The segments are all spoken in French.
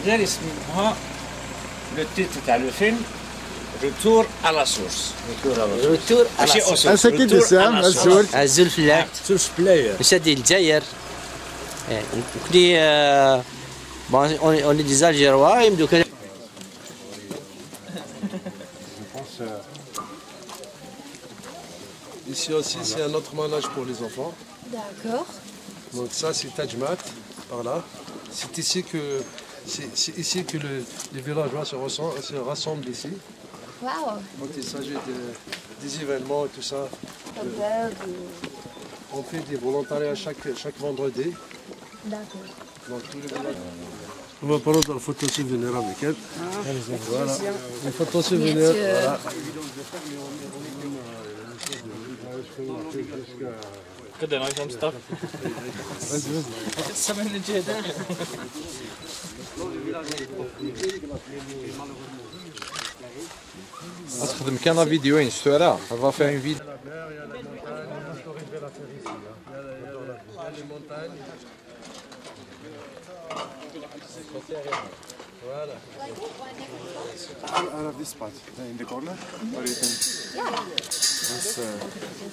غير اسمها لو تيتر تاع لو فيلم ريتور على سورس. ريتور ماشي على سورس. ساكن السام الزول الزول فلاح سورس بلاير. مشى ديال الجزائر. كني on est des Algérois et donc Ici aussi, c'est un autre manège pour les enfants. D'accord. Donc ça, c'est Tajmat, par là. C'est ici que les villageois se rassemblent ici. Waouh. Quand il s'agit des événements et tout ça, on fait des volontariats chaque vendredi. D'accord. Dans tous les villages. On va prendre la photo souvenir avec elle. Voilà, une photo souvenir. Voilà. كده نايس مستر السمن الجهد أخذ مكان فيديو نشتوها va faire une vidéo. Voilà. I love this spot in the corner. Or you can.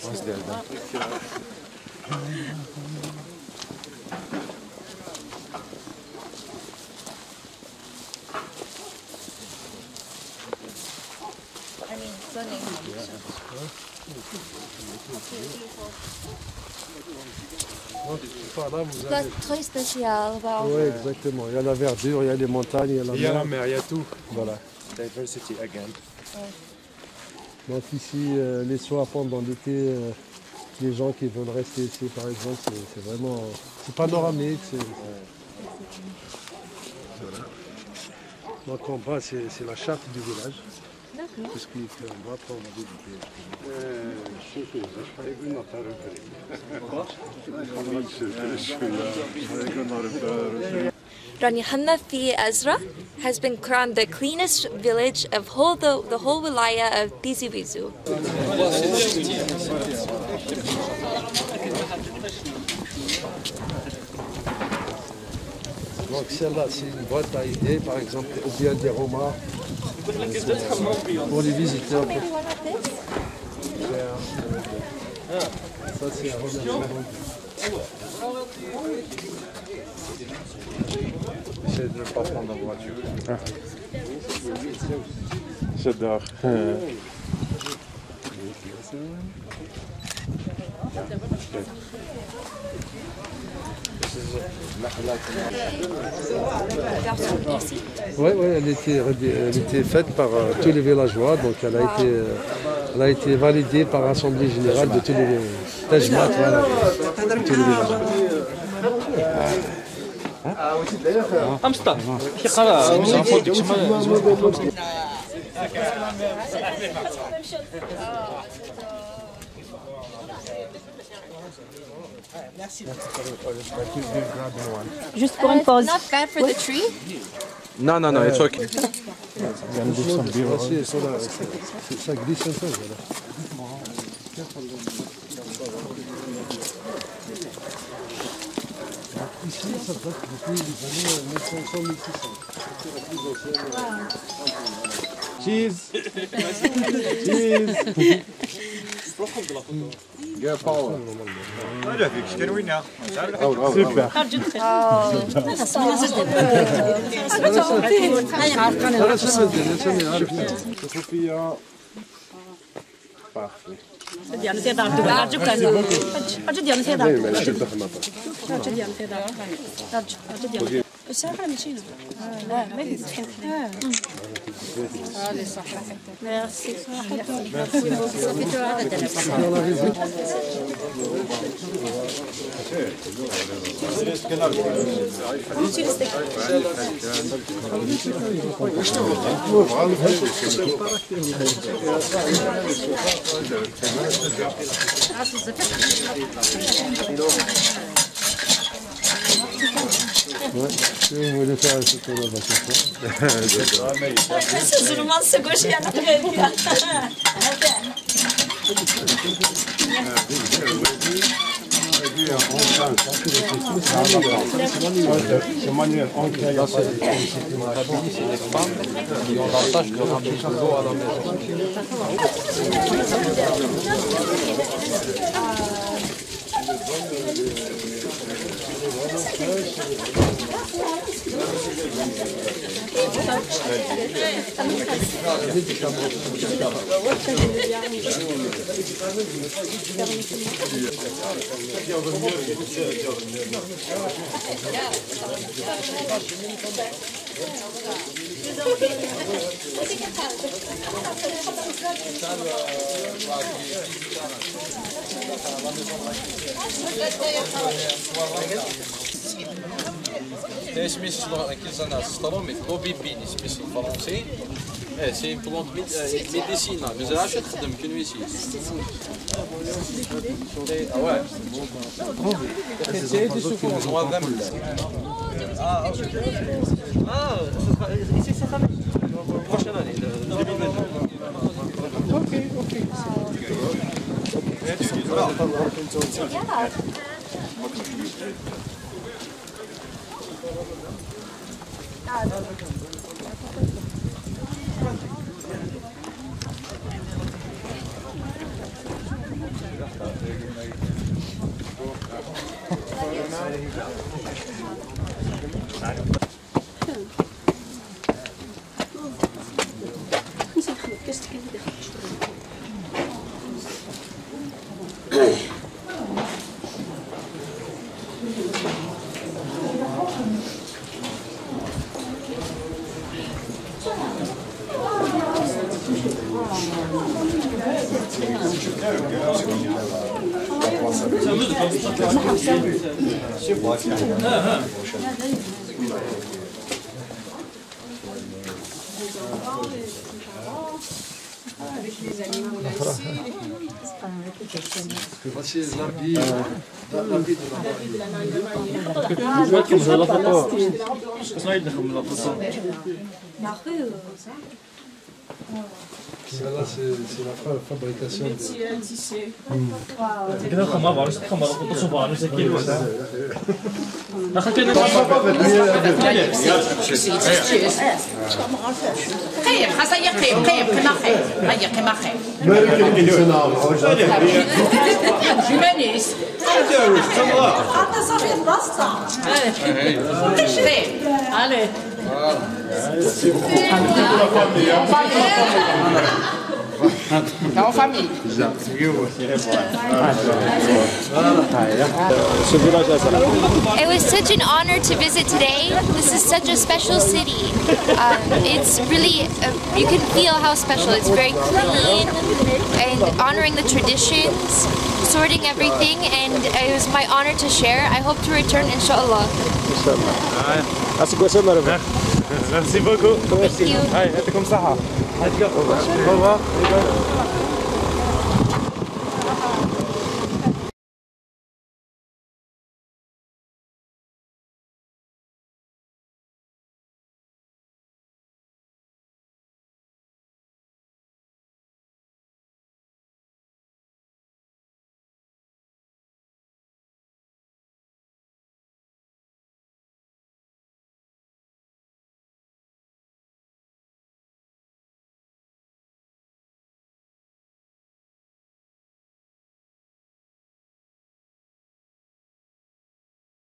What's there? I mean, stunning. Donc, par là, vous avez... C'est très spécial. Wow. Oui, exactement. Il y a la verdure, il y a les montagnes, il y a la mer. Il y a tout. Voilà. Diversity again. Donc ici, les soirs pendant l'été, les gens qui veulent rester ici, par exemple, c'est vraiment... C'est panoramique. Voilà. Donc en bas, c'est la charte du village. D'accord. Tout ce qui est fait en bas, après on va visiter. Rani Hanna fi Azra has been crowned the cleanest village of the whole wilaya of Tizi Ouzou. Donc celle-là, c'est une boîte à idées, par exemple, ou bien des romans pour les visiteurs. Ça, c'est un remerciement. J'essaie de ne pas prendre la voiture. J'adore. Oui, elle était faite par tous les villageois, donc elle a été validée par l'Assemblée Générale de tous les Tajmat, voilà, tous les villageois. امستر كي قرا Juste pour une pause. Not bad for the tree. Non, non, non, it's okay. Ça glisse un peu, voilà. Ici, ça date depuis les années 1500-1600. C'est la plus ancienne. Cheese. Cheese. Get power. Super. Sofia. Parfait. ديال الفيضان رجو كان رجو ديال الفيضان رجو ديال الفيضان رجو ديال الساعه مشينا لا ما يتحل لي صحه ميرسي Ouais, si vous voulez faire un photo là-bas, بس الظلمات سقوش انا غير Enfin, C'est manuel. Là, c'est des femmes qui ont la tâche de ramener de l'eau à la maison. اسميش كيلزانا سترو مي لوبيبين اسميش الفرنسي سي اون بلونت ميديسينا مازالش تخدم كنويسيس واه سي دي سوكو نوار دم ici c'est ça prochaine année 2022 OK Voici l'habit de la Celle-là, c'est la fabrication de... كده خمار صباع نفس الكيلو خير خاصة يقيم كما خير هيا كما خير جمانيس حتى صافي البسطة عليه en famille. It was such an honor to visit today. This is such a special city. It's really, you can feel how special. It's very clean and honoring the traditions, sorting everything, and it was my honor to share. I hope to return, inshallah. Merci beaucoup. Thank you. Allez, comme ça. Au revoir.